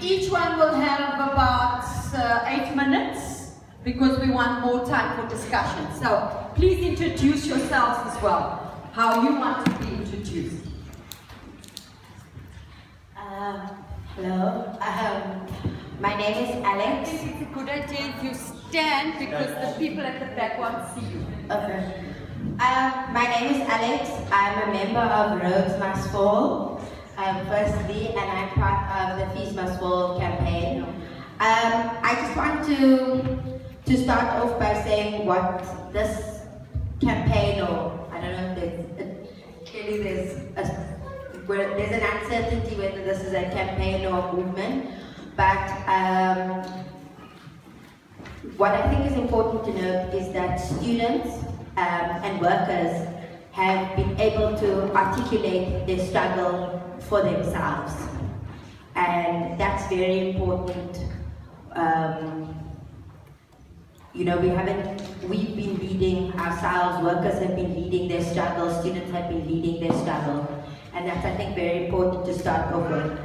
Each one will have about 8 minutes because we want more time for discussion. So please introduce yourselves as well, how you want to be introduced. Hello, my name is Alex. I think it's a good idea if you stand because the people at the back won't see you. Okay. My name is Alex. I'm a member of Roads Must Fall, firstly, and I'm part of the Fees Must Fall campaign. I just want to start off by saying what this campaign, or I don't know if clearly there's an uncertainty whether this is a campaign or a movement, but what I think is important to note is that students and workers have been able to articulate their struggle for themselves, and that's very important. We've been leading ourselves, workers have been leading their struggle, students have been leading their struggle, and that's, I think, very important to start off with.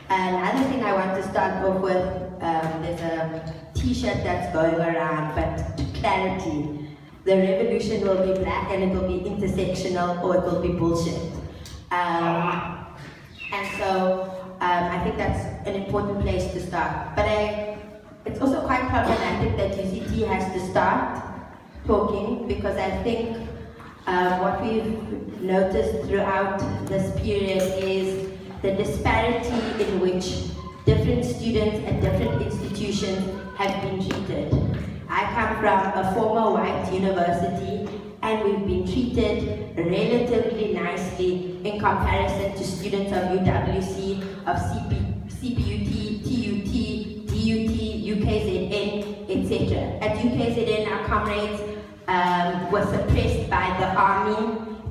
Another thing I want to start off with, there's a t-shirt that's going around, but to clarity, the revolution will be black and it will be intersectional, or it will be bullshit. And so I think that's an important place to start. But it's also quite problematic that UCT has to start talking, because I think what we've noticed throughout this period is the disparity in which different students at different institutions have been treated. I come from a former white university, and we've been treated relatively nicely in comparison to students of UWC, of CBUT, TUT, DUT, UKZN, etc. At UKZN, our comrades were suppressed by the army.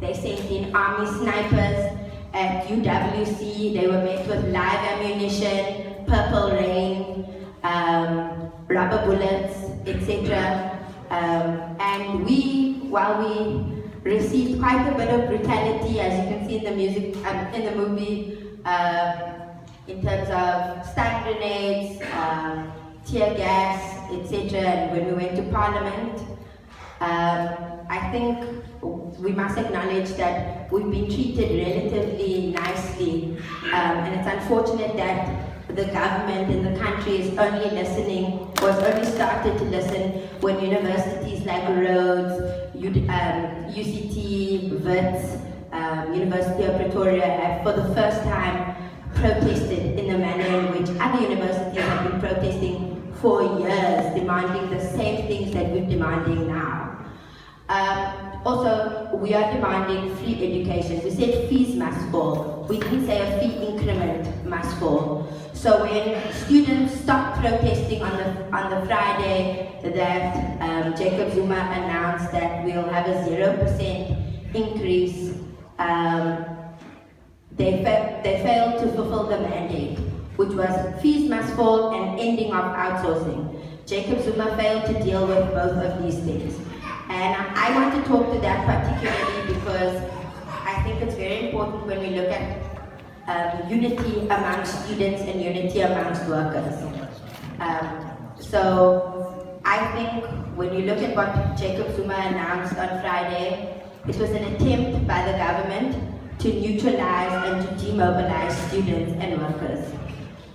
They sent in army snipers. At UWC, they were met with live ammunition, purple rain, rubber bullets, etc. And while we received quite a bit of brutality, as you can see in the music, in the movie, in terms of stun grenades, tear gas, etc. And when we went to Parliament, I think we must acknowledge that we've been treated relatively nicely, and it's unfortunate that the government in the country is only listening, or has only started to listen when universities like Rhodes, UCT, WITS, University of Pretoria have for the first time protested in the manner in which other universities have been protesting for years, demanding the same things that we're demanding now. Also, we are demanding free education. We said fees must fall. We didn't say a fee increment must fall. So when students stopped protesting on the Friday that Jacob Zuma announced that we'll have a 0% increase, they failed to fulfill the mandate, which was fees must fall and ending of outsourcing. Jacob Zuma failed to deal with both of these things. And I want to talk to that particularly because I think it's very important when we look at unity amongst students and unity amongst workers. So I think when you look at what Jacob Zuma announced on Friday, it was an attempt by the government to neutralize and to demobilize students and workers.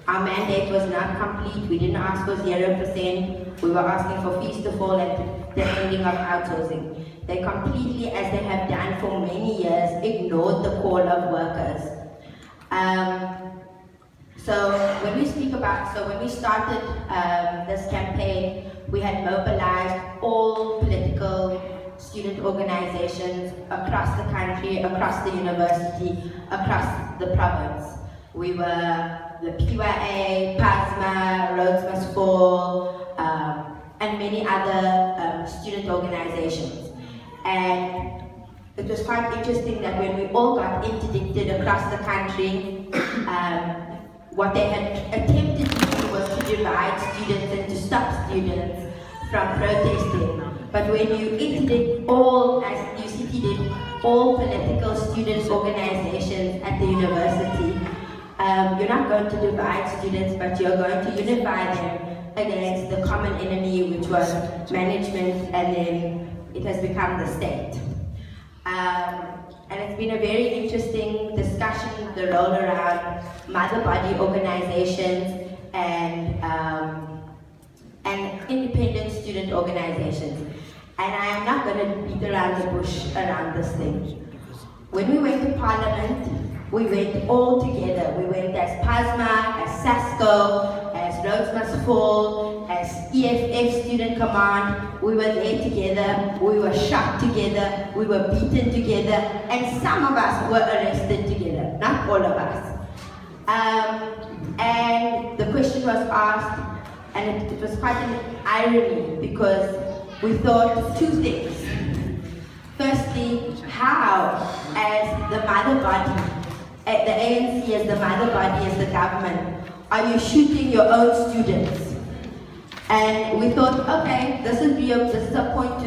Our mandate was not complete. We didn't ask for 0%. We were asking for fees to fall and the ending of outsourcing. They completely, as they have done for many years, ignored the call of workers. So when we started this campaign, we had mobilized all political student organizations across the country, across the university, across the province. We were the PYA, PASMA, Roads Must Fall, and many other student organizations. And it was quite interesting that when we all got interdicted across the country, what they had attempted to do was to divide students and to stop students from protesting. But when you interdict all, as UCT did, all political student organizations at the university, you're not going to divide students, but you're going to unify them against the common enemy, which was management, and then it has become the state. And it's been a very interesting discussion, the roll around mother body organizations and independent student organizations. And I am not going to beat around the bush around this thing. When we went to Parliament, we went all together. We went as PASMA, as SASCO, as Rhodes Must Fall, as EFF Student Command. We were there together, we were shot together, we were beaten together, and some of us were arrested together, not all of us. And the question was asked, and it was quite an irony, because we thought two things. Firstly, how, as the mother body, the ANC as the mother body, as the government, are you shooting your own students? And we thought, okay, this is a point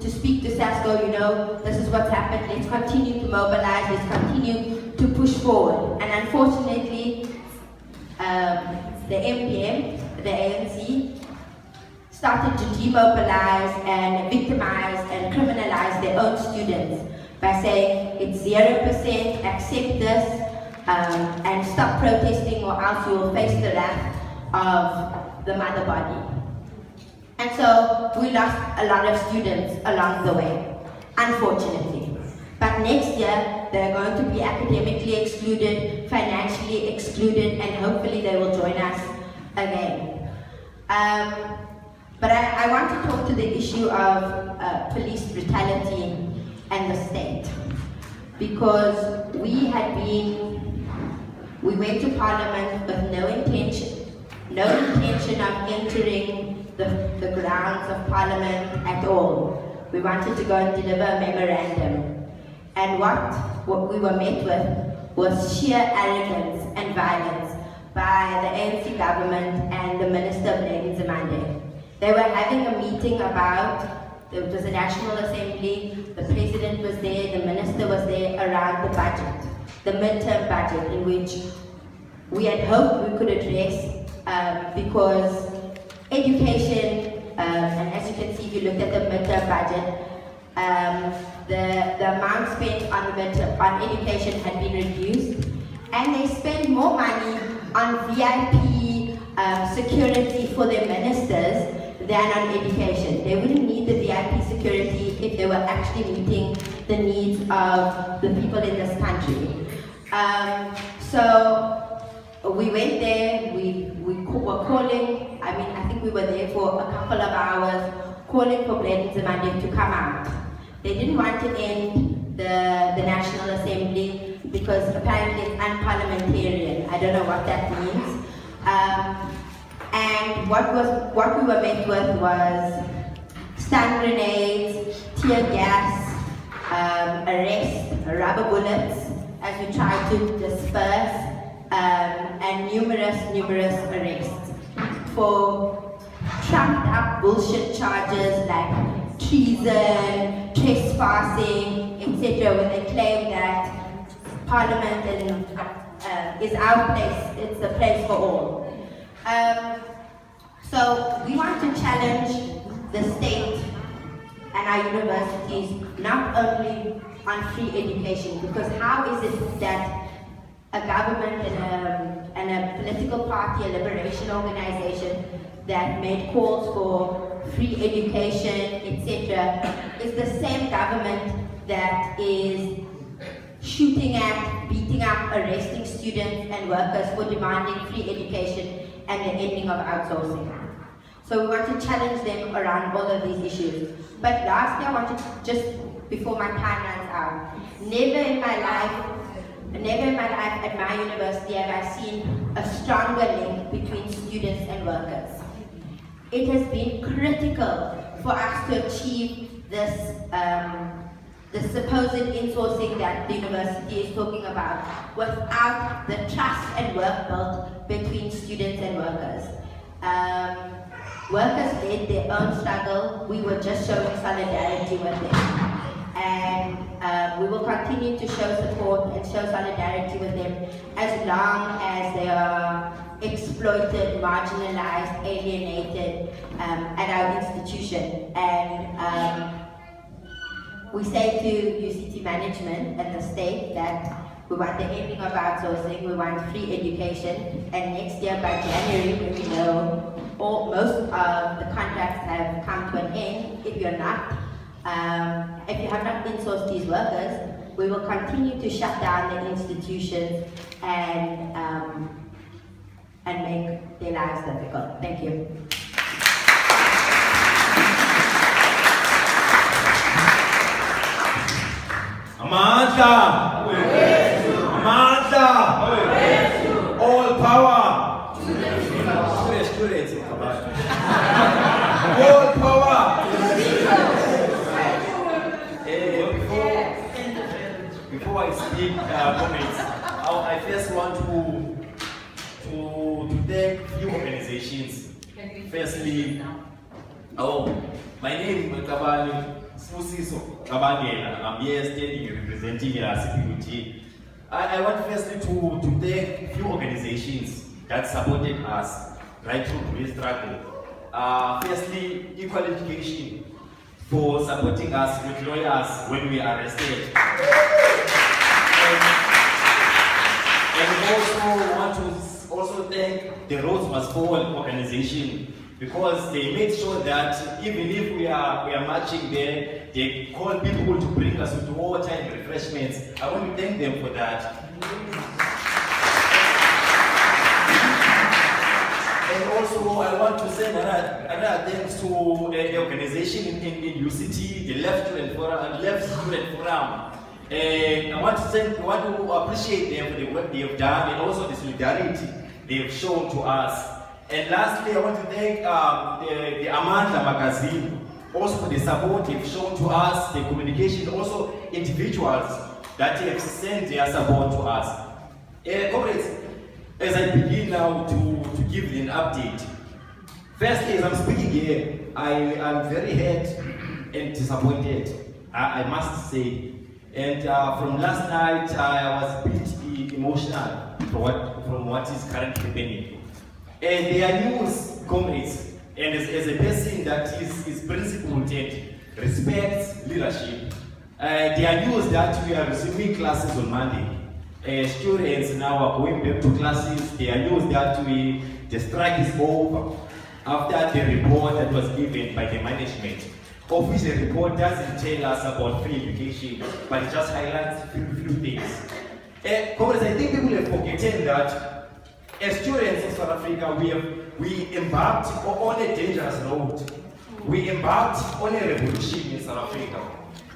to speak to SASCO, you know, this is what's happened, let's continue to mobilize, let's continue to push forward. And unfortunately, the MPM, the ANC, started to demobilize and victimize and criminalize their own students by saying it's 0%, accept this, and stop protesting or else you will face the wrath of the mother body. And so we lost a lot of students along the way, unfortunately. But next year, they're going to be academically excluded, financially excluded, and hopefully they will join us again. But I want to talk to the issue of police brutality and the state. Because we went to Parliament with no intention of entering the grounds of Parliament at all. We wanted to go and deliver a memorandum. And what we were met with was sheer arrogance and violence by the ANC government and the Minister Xabangela. They were having a meeting it was a National Assembly, the President was there, the Minister was there, around the budget, the midterm budget, in which we had hoped we could address because education, and as you can see if you look at the midterm budget, the amount spent on education had been reduced, and they spent more money on VIP security for their ministers than on education. They wouldn't need the VIP security if they were actually meeting the needs of the people in this country. So we went there, we were calling, I think we were there for a couple of hours, calling for Xabangela to come out. They didn't want to end the National Assembly because apparently it's unparliamentarian. I don't know what that means. And what we were met with was stun grenades, tear gas, arrest, rubber bullets as we tried to disperse, and numerous arrests for trumped up bullshit charges like treason, trespassing, etc. when they claim that Parliament is our place, it's a place for all. So we want to challenge the state and our universities not only on free education, because how is it that a government and a political party, a liberation organization that made calls for free education, etc., is the same government that is shooting at, beating up, arresting students and workers for demanding free education and the ending of outsourcing. So we want to challenge them around all of these issues. But lastly, I want to, just before my time runs out, never in my life at my university have I seen a stronger link between students and workers. It has been critical for us to achieve this the supposed insourcing that the university is talking about without the trust and work built between students and workers. Workers led their own struggle. We were just showing solidarity with them. and we will continue to show support and show solidarity with them as long as they are exploited, marginalized, alienated at our institution. And we say to UCT management and the state that we want the ending of outsourcing, we want free education, and next year by January, when we know most of the contracts have come to an end, if you have not insourced these workers, we will continue to shut down the institutions and make their lives difficult. Thank you. Amandla! Amandla! All power! Students, all power! Before I speak, comments, I first want to thank few organizations. Firstly, my name is Sibusiso, Xabangela. I'm here standing representing CPUT. I want firstly to thank few organizations that supported us right through this struggle. Firstly, Equal Education for supporting us with lawyers when we are arrested. And also want to also thank the Roads Must Fall organization, because they made sure that even if we are marching there, they call people to bring us with water and refreshments. I want to thank them for that. And also I want to send another thanks to the organization in UCT, the Left Student Forum. And I want to appreciate them for the work they have done and also the solidarity they have shown to us. And lastly, I want to thank the Amandla magazine also for the support they've shown to us, the communication, also individuals that have sent their support to us. Comrades, as I begin now to give an update, firstly, as I'm speaking here, I am very hurt and disappointed, I must say. And from last night, I was a bit emotional from what is currently happening. And there are news, comrades, and as a person that is principled and respects leadership, there are news that we are resuming classes on Monday. Students now are going back to classes. There are news that the strike is over after the report that was given by the management. Of which the report doesn't tell us about free education, but it just highlights a few things. Comrades, I think people have forgotten that as students in South Africa, we embarked on a dangerous road. We embarked on a revolution in South Africa.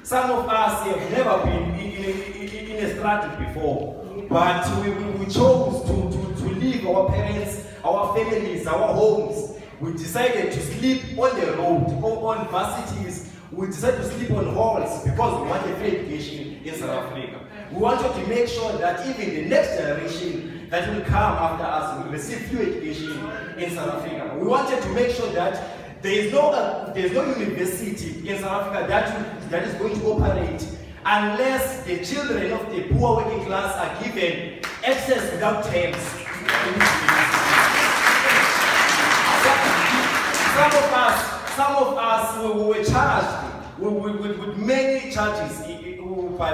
Some of us have never been in a struggle before, but we chose to leave our parents, our families, our homes. We decided to sleep on the road, on varsities. We decided to sleep on halls because we wanted free education in South Africa. We wanted to make sure that even the next generation that will come after us will receive free education in South Africa. We wanted to make sure that there is no university in South Africa that is going to operate unless the children of the poor working class are given access without terms. Some of us were charged with many charges by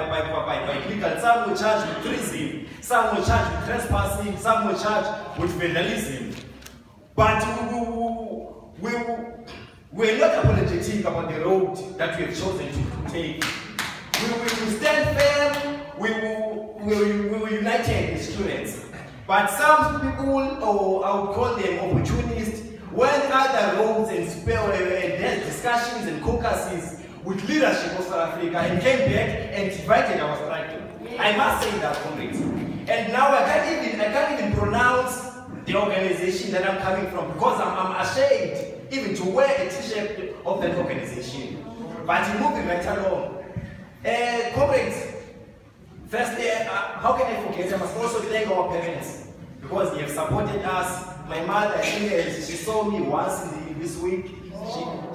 legal. Some were charged with treason, some were charged with trespassing, some were charged with vandalism. But we're not apologetic about the road that we have chosen to take. We stand firm, we were united as students. But some people, or I would call them opportunists, went other roads and discussions and caucuses with leadership of South Africa and came back and divided our struggle. I must say that, comrades. And now I can't even pronounce the organization that I'm coming from because I'm ashamed even to wear a t-shirt of that organization. But moving right along. Comrades, firstly, how can I forget? I must also thank our parents because they have supported us. My mother, she saw me once this week.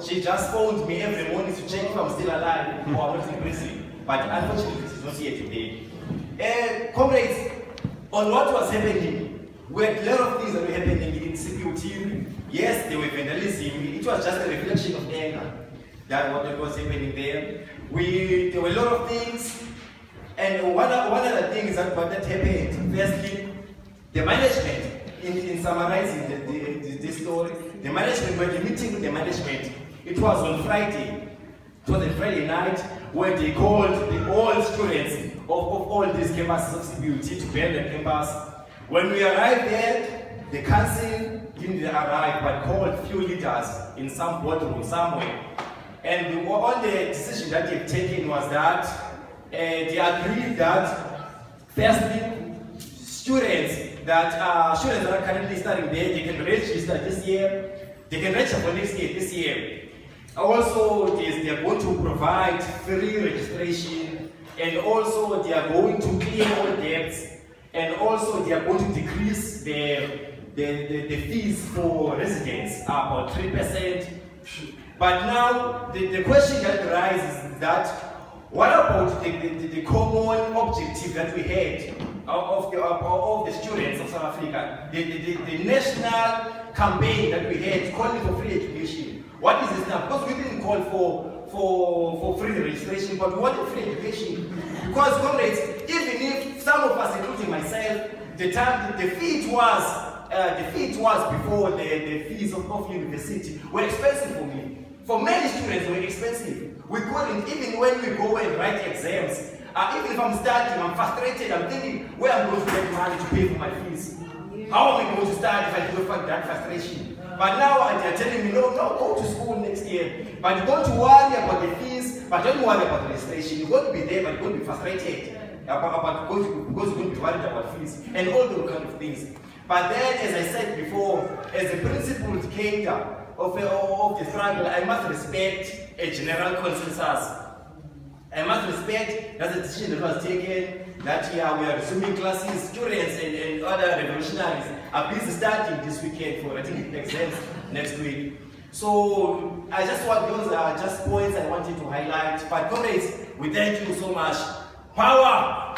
She just phoned me every morning to check if I'm still alive or I'm not in prison. but unfortunately it is not here today. Comrades, on what was happening, we had a lot of things that were happening in CPUT. Yes, there were vandalism. It was just a reflection of anger. That what was happening there. There were a lot of things, and one of the things that happened, firstly, the management, in summarizing this story, the management, when the meeting with the management, it was on Friday. It was a Friday night where they called all students of all these campuses of CBUT to burn the campus. When we arrived there, the council didn't arrive but called few leaders in some boardroom somewhere. And on the decision that they've taken was that they agreed that firstly, students that are currently studying there, they can register this year, they can register for next year, this year. Also, they are going to provide free registration, and also they are going to clear all debts, and also they are going to decrease the fees for residents about 3%. But now the question that arises is that what about the common objective that we had of the students of South Africa, the national campaign that we had calling for free education? What is this now? Because we didn't call for free registration, but we wanted free education. Because comrades, even if some of us, including myself, the fee was before the fees of university were expensive for me. For many students, they were expensive. We couldn't, even when we go and write exams, even if I'm studying, I'm frustrated, I'm thinking where I'm going to get money to pay for my fees. How am I going to study if I don't find that frustration? But now they're telling me, no, go to school next year. But you're going to worry about the fees, but don't worry about the registration. You're going to be there, but you're going to be frustrated because you're going to be worried about fees and all those kind of things. But then, as I said before, as a principled cadre of the struggle, I must respect a general consensus. I must respect that the decision that was taken, that we are resuming classes, students and other revolutionaries are busy studying this weekend for writing exams next week. So I just want, those are just points I wanted to highlight. But comrades, we thank you so much. Power!